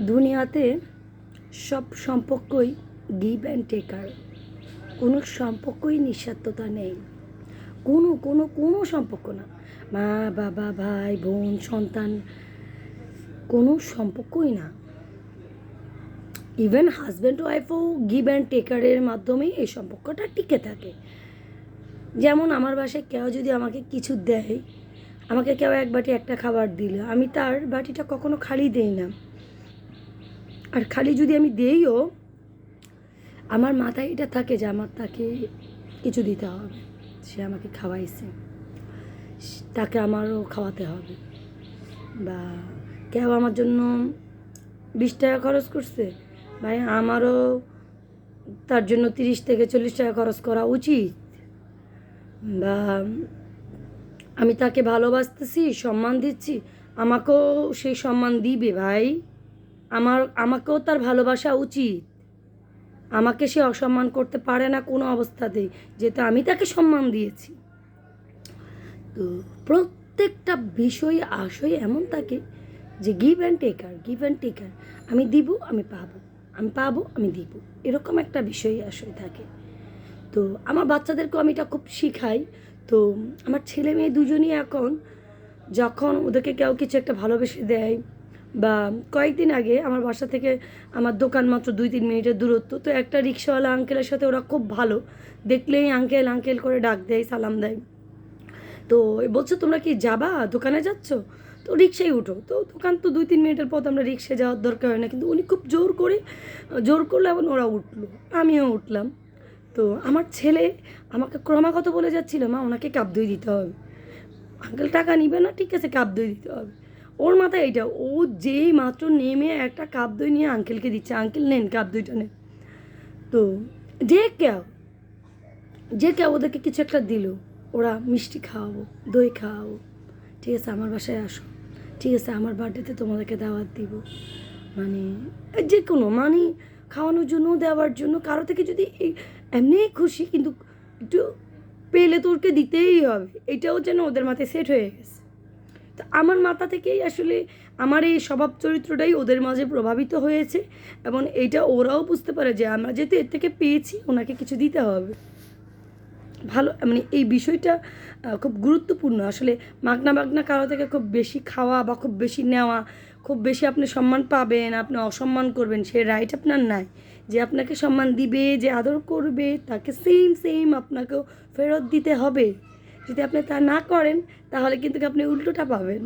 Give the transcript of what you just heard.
দুনিয়াতে সব সম্পর্কই গিভ অ্যান্ড টেকার। কোনো সম্পর্কই নিঃস্বার্থতা নেই। কোনো কোনো কোনো সম্পর্ক না, মা বাবা ভাই বোন সন্তান, কোনো সম্পর্কই না। ইভেন হাজব্যান্ড ওয়াইফও গিভ অ্যান্ড টেকারের মাধ্যমেই এই সম্পর্কটা টিকে থাকে। যেমন আমার বাসায় কেউ যদি আমাকে কিছু দেয়, আমাকে কেউ এক বাটি একটা খাবার দিল, আমি তার বাটিটা কখনো খালি দেই না। আর খালি যদি আমি দেইও, আমার মাথায় এটা থাকে যে আমার তাকে কিছু দিতে হবে। সে আমাকে খাওয়াইছে, তাকে আমারও খাওয়াতে হবে। বা কেউ আমার জন্য 20 টাকা খরচ করছে, ভাই আমারও তার জন্য 30 থেকে 40 টাকা খরচ করা উচিত। বা আমি তাকে ভালোবাসতেছি, সম্মান দিচ্ছি, আমাকেও সেই সম্মান দিবে ভাই। আমাকেও তার ভালোবাসা উচিত। আমাকে সে অসম্মান করতে পারে না কোনো অবস্থাতেই, যেহেতু আমি তাকে সম্মান দিয়েছি। তো প্রত্যেকটা বিষয় আশয় এমন থাকে যে give and taker, give and taker. আমি দিব, আমি পাবো, আমি পাবো, আমি দিব, এরকম একটা বিষয় আশয় থাকে। তো আমার বাচ্চাদেরকেও আমি এটা খুব শিখাই। তো আমার ছেলে মেয়ে দুজনই এখন, যখন ওদেরকে কেউ কিছু একটা ভালোবেসে দেয়, বা কয়েকদিন আগে আমার বাসা থেকে আমার দোকান মাত্র 2-3 মিনিটের দূরত্ব, তো একটা রিক্সাওয়ালা আঙ্কেলের সাথে ওরা খুব ভালো, দেখলেই আঙ্কেল আঙ্কেল করে ডাক দেয়, সালাম দেয়। তো বলছে তোমরা কি যাবা, দোকানে যাচ্ছ? তো রিক্সায় উঠো। তো দোকান তো 2-3 মিনিটের পথ, আমরা রিক্সায় যাওয়ার দরকার হয় না, কিন্তু উনি খুব জোর করলো এবং ওরা উঠলো, আমিও উঠলাম। তো আমার ছেলে আমাকে ক্রমাগত বলে যাচ্ছিল, মা ওনাকে কাপ দই দিতে হবে, আঙ্কেল টাকা নিবে না, ঠিক আছে কাপ দই দিতে হবে। ওর মাথায় এইটা, ও যেই মাত্র নেমে একটা কাপ দই নিয়ে আঙ্কেলকে দিচ্ছে, আঙ্কেল নেন কাপ দইটা নেন। তো যে কেউ ওদেরকে কিছু একটা দিল, ওরা মিষ্টি খাওয়াবো, দই খাওয়াবো, ঠিক আছে আমার বাসায় আসো, ঠিক আছে আমার বার্থডেতে তোমাদেরকে দাওয়াত দিব, মানে যে কোনো মানে খাওয়ানোর জন্য, দেওয়ার জন্য, কারো থেকে যদি এমনি খুশি, কিন্তু একটু পেলে তো ওকে দিতেই হবে, এটাও যেন ওদের মাথায় সেট হয়ে গেছে। তো আমার মাথা থেকেই আসলে আমার এই স্বভাব চরিত্রটাই ওদের মাঝে প্রভাবিত হয়েছে, এবং এইটা ওরাও বুঝতে পারে যে আমরা যেহেতু এর থেকে পেয়েছি, ওনাকে কিছু দিতে হবে। ভালো, মানে এই বিষয়টা খুব গুরুত্বপূর্ণ আসলে। মাগনা কারো থেকে খুব বেশি খাওয়া বা খুব বেশি নেওয়া, খুব বেশি আপনি সম্মান পাবেন, আপনি অসম্মান করবেন, সে রাইট আপনার নাই। যে আপনাকে সম্মান দিবে, যে আদর করবে, তাকে সেম আপনাকেও ফেরত দিতে হবে। যদি আপনি তা না করেন, তাহলে কিন্তু আপনি উল্টোটা পাবেন।